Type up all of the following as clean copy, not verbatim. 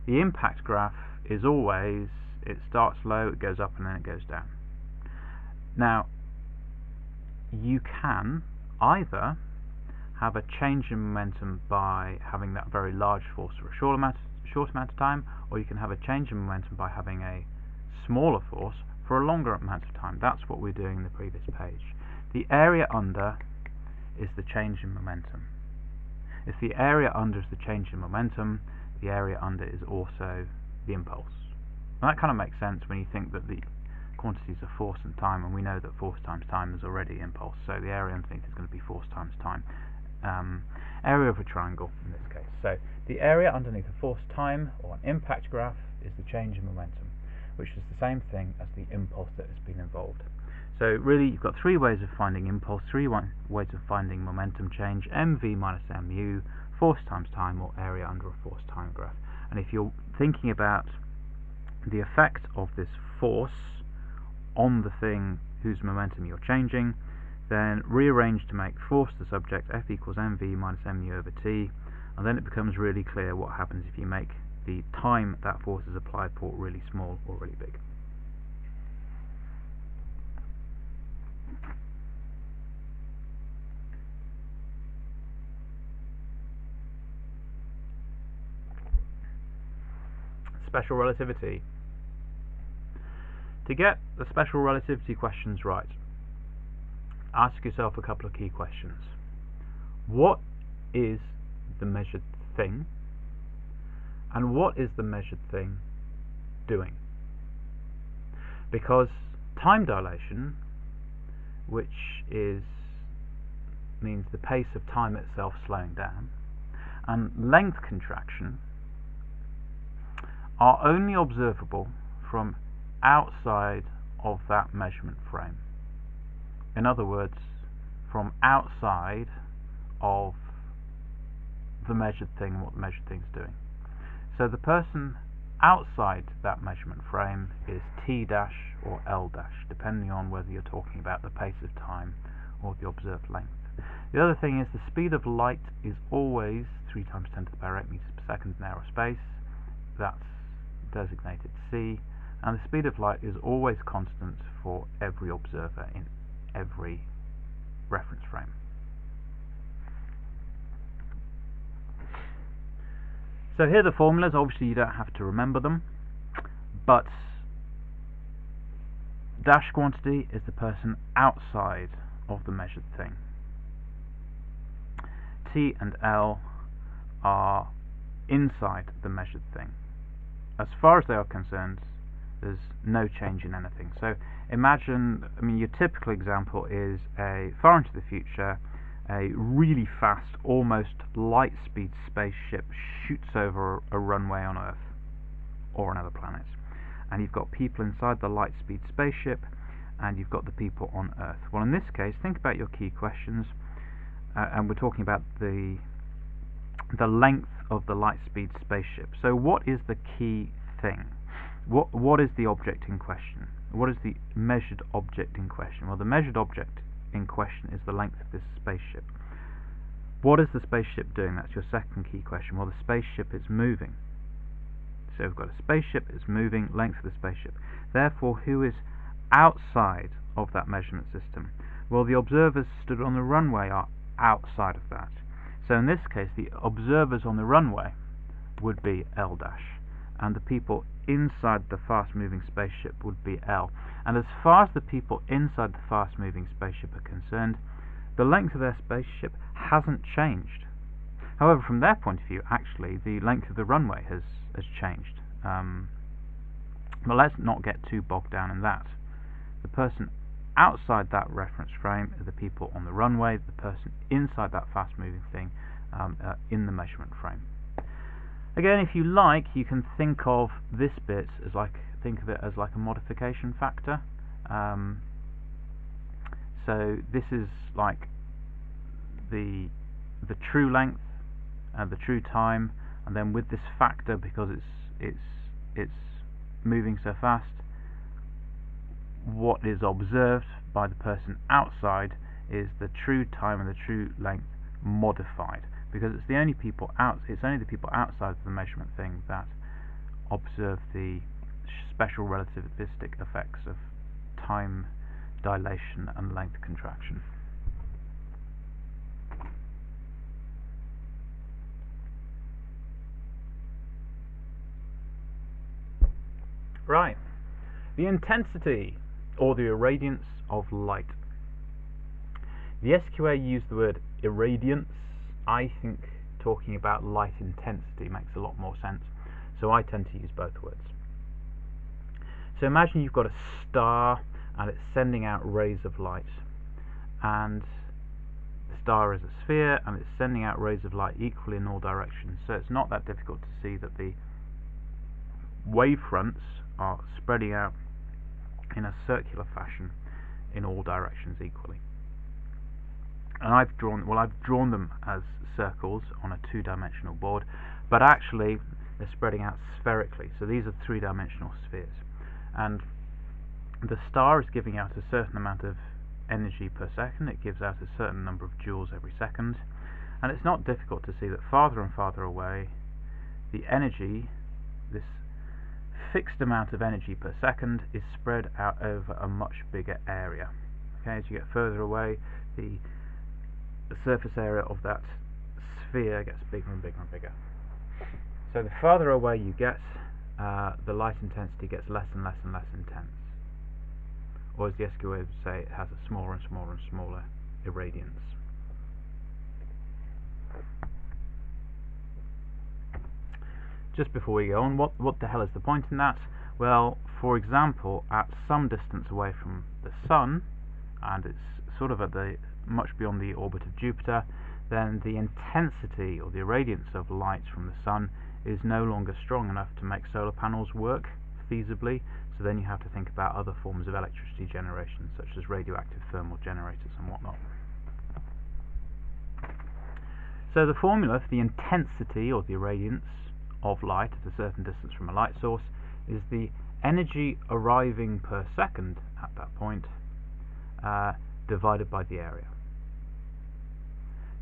The impact graph is always, it starts low, it goes up, and then it goes down. Now, you can either have a change in momentum by having that very large force for a short amount of time, or you can have a change in momentum by having a smaller force for a longer amount of time. That's what we're doing in the previous page. The area under is the change in momentum. If the area under is the change in momentum, the area under is also the impulse. And that kind of makes sense when you think that the quantities are force and time, and we know that force times time is already impulse, so the area underneath is going to be force times time. Area of a triangle in this case. So the area underneath a force time, or an impact graph, is the change in momentum, which is the same thing as the impulse that has been involved. So really you've got three ways of finding impulse, three ways of finding momentum change: mv minus mu, force times time, or area under a force time graph. And if you're thinking about the effect of this force on the thing whose momentum you're changing, then rearrange to make force the subject, F equals mv minus mu over t, and then it becomes really clear what happens if you make the time that force is applied for really small or really big. Special relativity. To get the special relativity questions right, ask yourself a couple of key questions. What is the measured thing, and what is the measured thing doing? Because time dilation, which means the pace of time itself slowing down, and length contraction are only observable from outside of that measurement frame. In other words, from outside of the measured thing and what the measured thing is doing. So the person outside that measurement frame is t dash or l dash, depending on whether you're talking about the pace of time or the observed length. The other thing is the speed of light is always 3 times 10 to the power 8 meters per second in aerospace. That's designated c, and the speed of light is always constant for every observer in every reference frame. So here are the formulas. Obviously you don't have to remember them, but dash quantity is the person outside of the measured thing. T and L are inside the measured thing. As far as they are concerned, there's no change in anything. So imagine, your typical example is a far into the future, a really fast, almost light speed spaceship shoots over a runway on Earth or another planet, and you've got people inside the light speed spaceship and you've got the people on Earth. Well, in this case, think about your key questions, and we're talking about the length of the light speed spaceship. So what is the key thing? What is the object in question? What is the measured object in question? Well, the measured object in question is the length of this spaceship. What is the spaceship doing? That's your second key question. Well, the spaceship is moving. So we've got a spaceship, it's moving, length of the spaceship. Therefore, who is outside of that measurement system? Well, the observers stood on the runway are outside of that. So in this case, the observers on the runway would be L dash, and the people inside the fast-moving spaceship would be L. And as far as the people inside the fast-moving spaceship are concerned, the length of their spaceship hasn't changed. However, from their point of view, actually, the length of the runway has changed. But let's not get too bogged down in that. The person outside that reference frame are the people on the runway, the person inside that fast-moving thing in the measurement frame. Again, if you like, you can think of this bit as think of it as like a modification factor. So this is like the true length and the true time, and then with this factor, because it's moving so fast, what is observed by the person outside is the true time and the true length modified, because it's only the people outside of the measurement thing that observe the special relativistic effects of time dilation and length contraction. Right, the intensity or the irradiance of light. The SQA used the word irradiance. I think talking about light intensity makes a lot more sense, so I tend to use both words. So imagine you've got a star and it's sending out rays of light, and the star is a sphere and it's sending out rays of light equally in all directions, so it's not that difficult to see that the wavefronts are spreading out in a circular fashion in all directions equally. And I've drawn them as circles on a two-dimensional board, but actually they're spreading out spherically, so these are three-dimensional spheres. And the star is giving out a certain amount of energy per second. It gives out a certain number of joules every second, and it's not difficult to see that farther and farther away the energy, this fixed amount of energy per second, is spread out over a much bigger area. Okay, as you get further away, the surface area of that sphere gets bigger and bigger and bigger. So the farther away you get, the light intensity gets less and less and less intense. Or as the SQA would say, it has a smaller and smaller and smaller irradiance. Just before we go on, what the hell is the point in that? Well, for example, at some distance away from the Sun, and it's sort of at the much beyond the orbit of Jupiter, then the intensity or the irradiance of light from the Sun is no longer strong enough to make solar panels work feasibly, so then you have to think about other forms of electricity generation, such as radioactive thermal generators and whatnot. So the formula for the intensity or the irradiance of light at a certain distance from a light source is the energy arriving per second at that point divided by the area.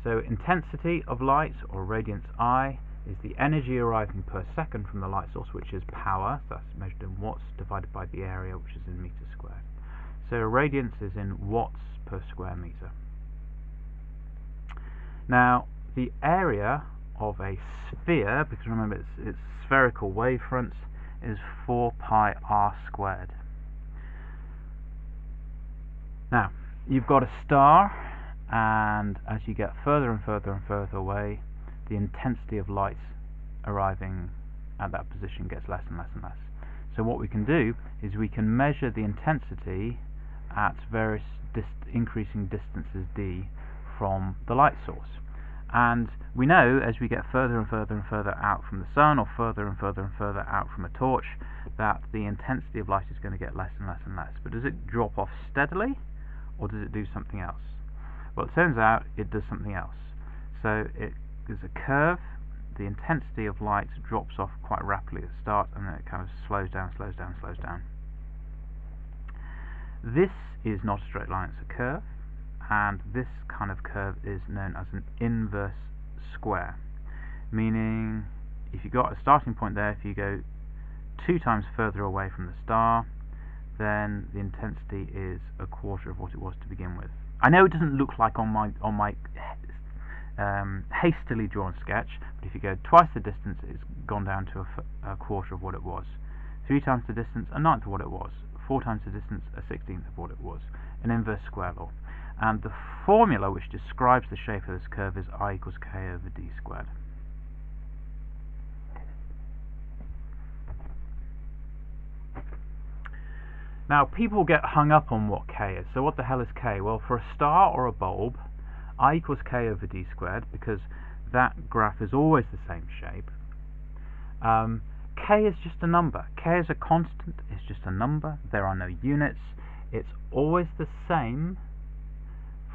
So intensity of light, or radiance I, is the energy arriving per second from the light source, which is power, so that's measured in watts, divided by the area, which is in meters squared. So radiance is in watts per square meter. Now, the area of a sphere, because remember it's spherical wavefronts, is 4 pi r squared. Now, you've got a star, and as you get further and further and further away, the intensity of light arriving at that position gets less and less and less. So what we can do is we can measure the intensity at various increasing distances d from the light source. And we know as we get further and further and further out from the Sun, or further and further and further out from a torch, that the intensity of light is going to get less and less and less. But does it drop off steadily, or does it do something else? Well, it turns out it does something else. So there's a curve. The intensity of light drops off quite rapidly at the start, and then it kind of slows down, slows down, slows down. This is not a straight line, it's a curve, and this kind of curve is known as an inverse square, meaning if you got a starting point there, if you go 2 times further away from the star, then the intensity is a quarter of what it was to begin with. I know it doesn't look like on my hastily drawn sketch, but if you go twice the distance, it's gone down to a quarter of what it was. 3 times the distance, a ninth of what it was. 4 times the distance, a 16th of what it was. An inverse square law. And the formula which describes the shape of this curve is I equals k over d squared. Now, people get hung up on what k is. So what the hell is k? Well, for a star or a bulb, I equals k over d squared, because that graph is always the same shape. K is just a number. K is a constant, it's just a number. There are no units. It's always the same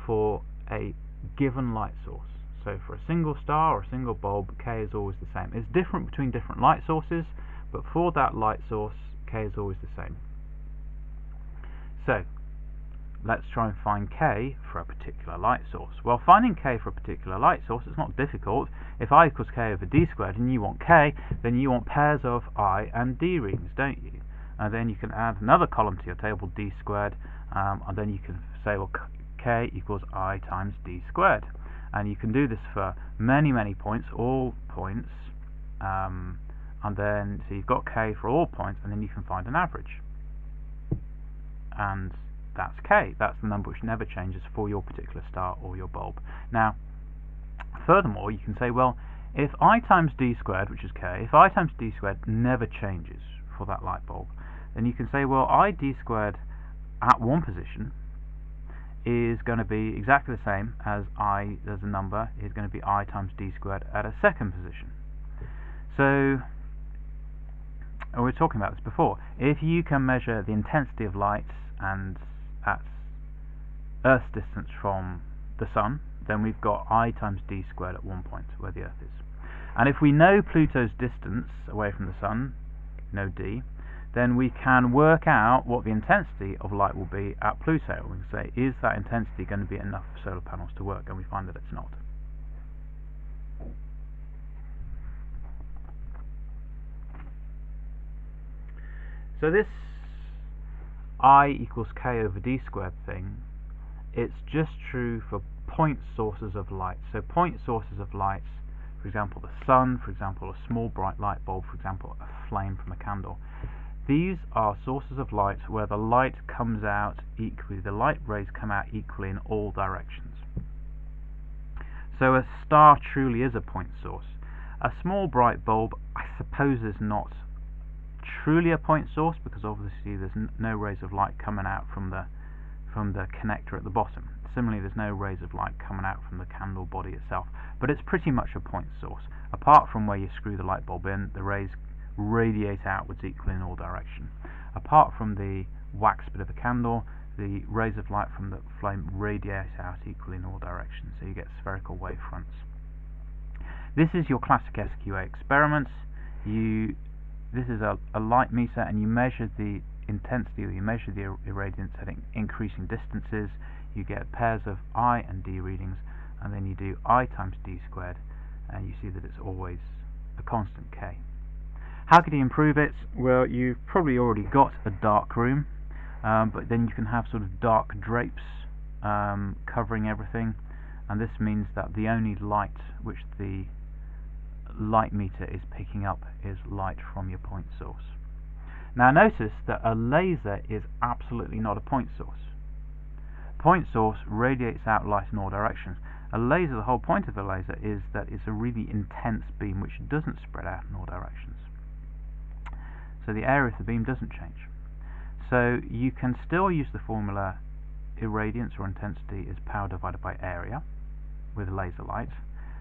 for a given light source. So for a single star or a single bulb, k is always the same. It's different between different light sources, but for that light source, k is always the same. So let's try and find k for a particular light source. Well, finding k for a particular light source is not difficult. If I equals k over d squared and you want k, then you want pairs of I and d readings, don't you? And then you can add another column to your table, d squared, and then you can say, well, k equals I times d squared. And you can do this for many, many points, all points, and then, so you've got k for all points, and then you can find an average. And that's k. That's the number which never changes for your particular star or your bulb. Now, furthermore, you can say, well, if I times d squared, which is k, if I times d squared never changes for that light bulb, then you can say, well, I d squared at one position is going to be exactly the same as I, as a number, is going to be I times d squared at a second position. So, we were talking about this before. If you can measure the intensity of light and at Earth's distance from the Sun, then we've got I times d squared at one point where the Earth is. And if we know Pluto's distance away from the Sun, know d, then we can work out what the intensity of light will be at Pluto. We can say, is that intensity going to be enough for solar panels to work? And we find that it's not. So this I equals k over d squared thing, it's just true for point sources of light. So point sources of light, for example the Sun, for example a small bright light bulb, for example a flame from a candle. These are sources of light where the light comes out equally, the light rays come out equally in all directions. So a star truly is a point source. A small bright bulb, I suppose, is not truly a point source, because obviously there's no rays of light coming out from the connector at the bottom. Similarly, there's no rays of light coming out from the candle body itself, but it's pretty much a point source. Apart from where you screw the light bulb in, the rays radiate outwards equally in all directions. Apart from the wax bit of the candle, the rays of light from the flame radiate out equally in all directions, so you get spherical wavefronts. This is your classic SQA experiment. This is a light meter, and you measure the intensity, or you measure the irradiance at increasing distances. You get pairs of I and d readings, and then you do I times d squared, and you see that it's always a constant k. How could you improve it? Well, you've probably already got a dark room, but then you can have sort of dark drapes covering everything, and this means that the only light which the light meter is picking up is light from your point source. Now notice that a laser is absolutely not a point source. Point source radiates out light in all directions. A laser, the whole point of a laser is that it's a really intense beam which doesn't spread out in all directions. So the area of the beam doesn't change. So you can still use the formula irradiance, or intensity, is power divided by area with laser light,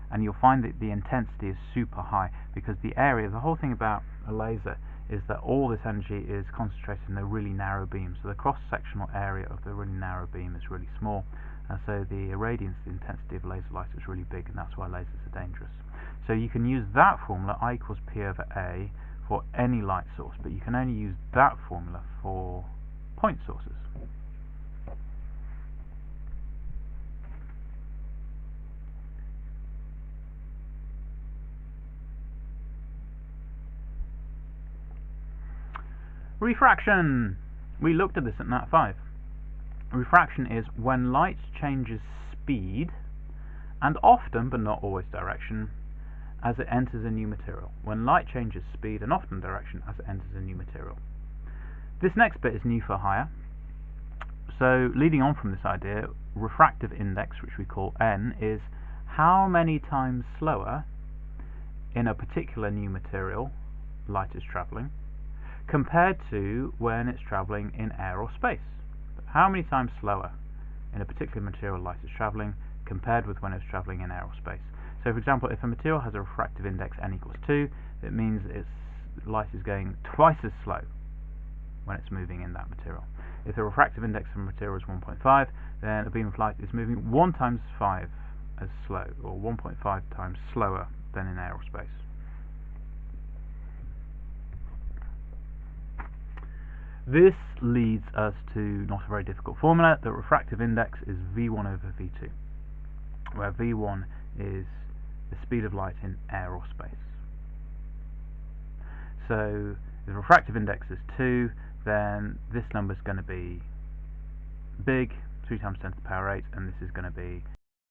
and you'll find that the intensity is super high, because the area, the whole thing about a laser is that all this energy is concentrated in a really narrow beam, so the cross-sectional area of the really narrow beam is really small, and so the irradiance, the intensity of laser light, is really big, and that's why lasers are dangerous. So you can use that formula, I equals P over A, for any light source, but you can only use that formula for point sources. Refraction! We looked at this at Nat 5. Refraction is when light changes speed, and often, but not always, direction, as it enters a new material. When light changes speed and often direction as it enters a new material. This next bit is new for hire. So, leading on from this idea, refractive index, which we call n, is how many times slower in a particular new material light is travelling, compared to when it's travelling in air or space. How many times slower in a particular material light is travelling compared with when it's travelling in air or space. So for example, if a material has a refractive index n equals 2, it means its light is going twice as slow when it's moving in that material. If the refractive index of a material is 1.5, then a beam of light is moving 1 times 5 as slow, or 1.5 times slower than in air or space. This leads us to not a very difficult formula. The refractive index is v1 over v2, where v1 is the speed of light in air or space. So if the refractive index is 2, then this number is going to be big, 3 times 10 to the power 8, and this is going to be